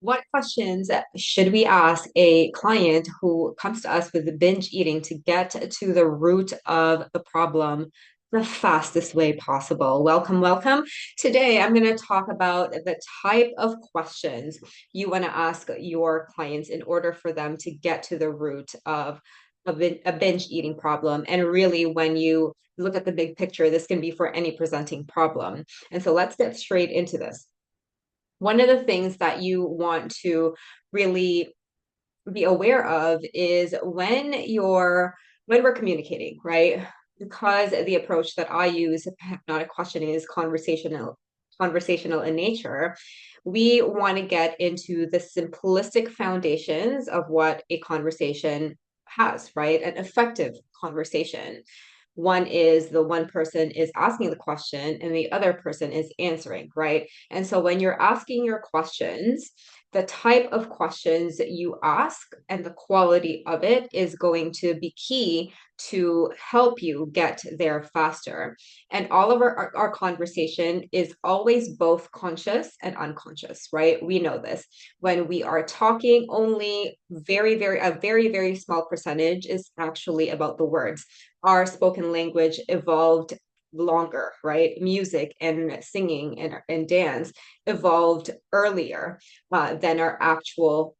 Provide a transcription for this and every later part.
What questions should we ask a client who comes to us with binge eating to get to the root of the problem the fastest way possible? Welcome, welcome. Today, I'm going to talk about the type of questions you want to ask your clients in order for them to get to the root of a binge eating problem. And really, when you look at the big picture, this can be for any presenting problem. And so let's get straight into this. One of the things that you want to really be aware of is when we're communicating, right? Because the approach that I use, hypnotic questioning, is conversational in nature. We want to get into the simplistic foundations of what a conversation has, right? An effective conversation. One is the one person is asking the question and the other person is answering, right? And so when you're asking your questions, the type of questions that you ask and the quality of it is going to be key to help you get there faster. And all of our conversation is always both conscious and unconscious, right? We know this. When we are talking, only a very small percentage is actually about the words. Our spoken language evolved longer, right? Music and singing and dance evolved earlier than our actual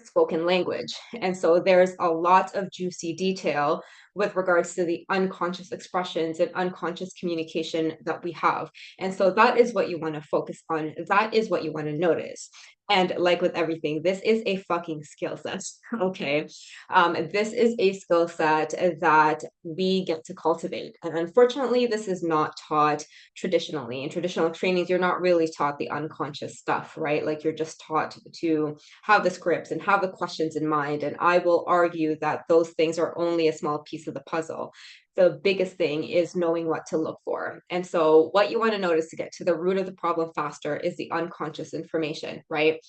spoken language. And so there's a lot of juicy detail with regards to the unconscious expressions and unconscious communication that we have. And so that is what you want to focus on. That is what you want to notice. And like with everything, this is a fucking skill set. Okay. This is a skill set that we get to cultivate. And unfortunately, this is not taught traditionally. In traditional trainings, you're not really taught the unconscious stuff, right? Like you're just taught to have the scripts and have the questions in mind. And I will argue that those things are only a small piece of the puzzle. The biggest thing is knowing what to look for. And so, what you want to notice to get to the root of the problem faster is the unconscious information, right?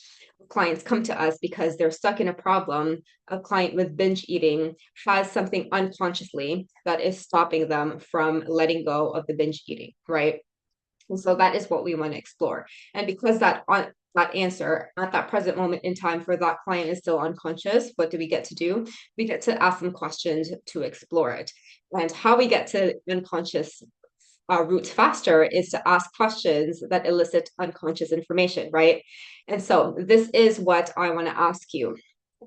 Clients come to us because they're stuck in a problem. A client with binge eating has something unconsciously that is stopping them from letting go of the binge eating, right? And so that is what we want to explore. And because that answer at that present moment in time for that client is still unconscious, what do we get to do? We get to ask them questions to explore it. And how we get to unconscious roots faster is to ask questions that elicit unconscious information, right? And so this is what I want to ask you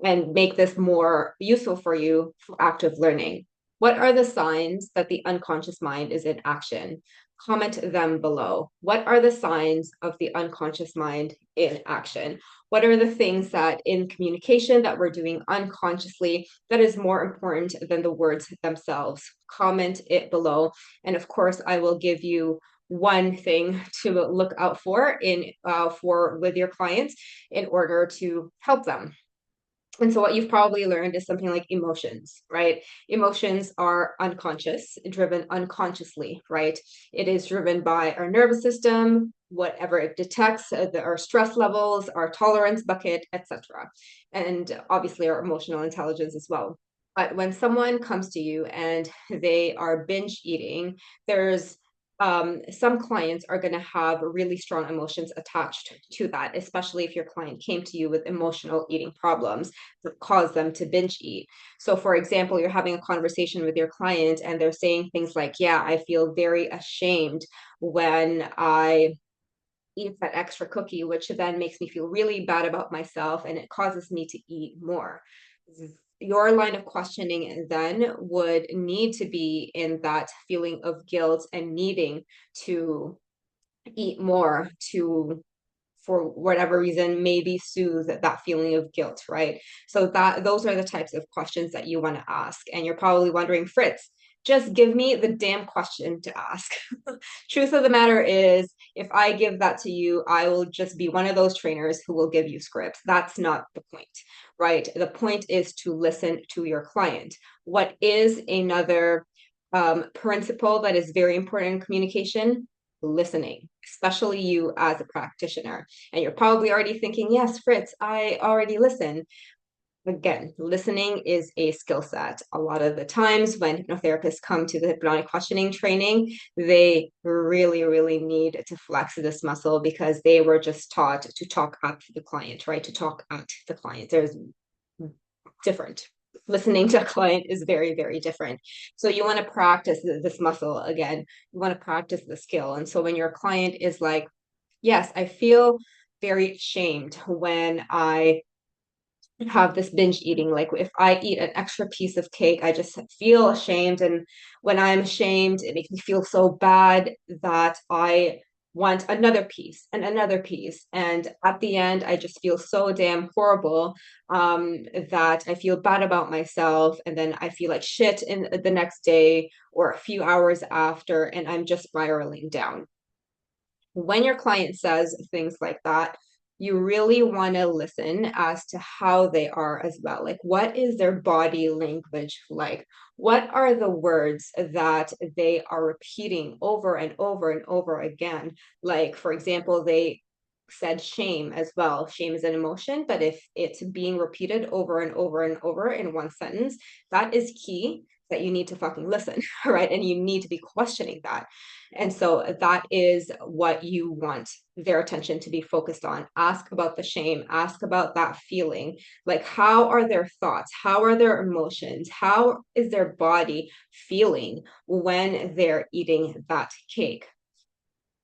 and make this more useful for you for active learning. What are the signs that the unconscious mind is in action? Comment them below. What are the signs of the unconscious mind in action? What are the things that in communication that we're doing unconsciously that is more important than the words themselves? Comment it below. And of course, I will give you one thing to look out for with your clients in order to help them. And so what you've probably learned is something like emotions, right? Emotions are unconscious, driven unconsciously, right? It is driven by our nervous system, whatever it detects, our stress levels, our tolerance bucket, etc. And obviously our emotional intelligence as well. But when someone comes to you and they are binge eating, there's some clients are going to have really strong emotions attached to that, especially if your client came to you with emotional eating problems that cause them to binge eat. So, for example, you're having a conversation with your client and they're saying things like, yeah, I feel very ashamed when I eat that extra cookie, which then makes me feel really bad about myself and it causes me to eat more. Your line of questioning then would need to be in that feeling of guilt and needing to eat more to for whatever reason maybe soothe that feeling of guilt, right? So that those are the types of questions that you want to ask. And you're probably wondering, Fritz, just give me the damn question to ask. Truth of the matter is, if I give that to you, I will just be one of those trainers who will give you scripts. That's not the point, right? The point is to listen to your client. What is another principle that is very important in communication? Listening, especially you as a practitioner. And you're probably already thinking, yes, Fritz, I already listen. Again, listening is a skill set. A lot of the times when hypnotherapists come to the hypnotic questioning training, they really, really need to flex this muscle because they were just taught to talk at the client, right? To talk at the client. There's different. Listening to a client is very, very different. So you want to practice this muscle again. You want to practice the skill. And so when your client is like, yes, I feel very ashamed when I have this binge eating. Like if I eat an extra piece of cake, I just feel ashamed. And when I'm ashamed, it makes me feel so bad that I want another piece and another piece. And at the end, I just feel so damn horrible that I feel bad about myself. And then I feel like shit in the next day or a few hours after, and I'm just spiraling down. When your client says things like that, you really want to listen as to how they are as well. Like, what is their body language like? What are the words that they are repeating over and over and over again? Like, for example, they said shame as well. Shame is an emotion, but if it's being repeated over and over and over in one sentence, that is key that you need to fucking listen, right? And you need to be questioning that. And so that is what you want their attention to be focused on. Ask about the shame, ask about that feeling. Like, how are their thoughts? How are their emotions? How is their body feeling when they're eating that cake?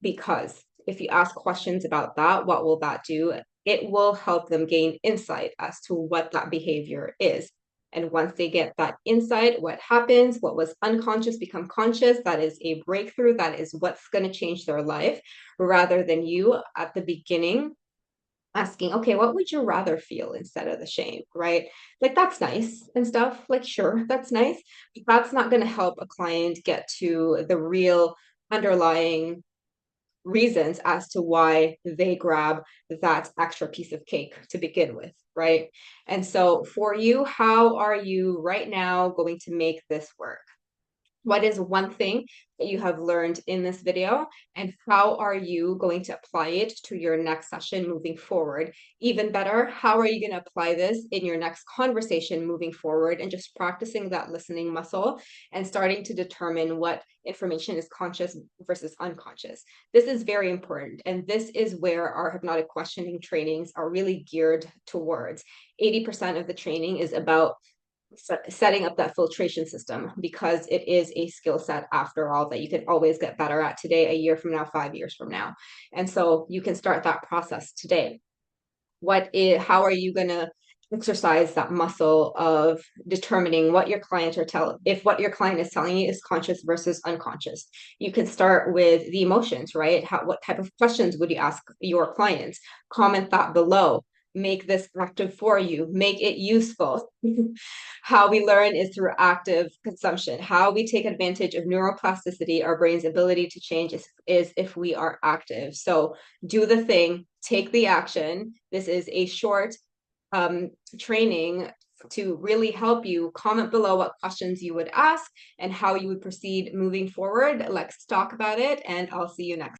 Because if you ask questions about that, what will that do? It will help them gain insight as to what that behavior is. And once they get that insight, what happens, what was unconscious become conscious, that is a breakthrough. That is what's going to change their life rather than you at the beginning asking, okay, what would you rather feel instead of the shame, right? Like, that's nice and stuff. Like, sure, that's nice. But that's not going to help a client get to the real underlying reasons as to why they grab that extra piece of cake to begin with, right? And so for you, how are you right now going to make this work? What is one thing that you have learned in this video, and how are you going to apply it to your next session moving forward? Even better, how are you going to apply this in your next conversation moving forward, and just practicing that listening muscle and starting to determine what information is conscious versus unconscious. This is very important, and this is where our hypnotic questioning trainings are really geared towards. 80% of the training is about setting up that filtration system, because it is a skill set after all that you can always get better at today, a year from now, 5 years from now. And so you can start that process today. How are you going to exercise that muscle of determining what your clients are telling, if what your client is telling you is conscious versus unconscious? You can start with the emotions, right? What type of questions would you ask your clients? Comment that below. Make this active for you, make it useful. How we learn is through active consumption. How we take advantage of neuroplasticity, our brain's ability to change, is if we are active. So do the thing, take the action. This is a short training to really help you. Comment below what questions you would ask and how you would proceed moving forward. Let's talk about it, and I'll see you next.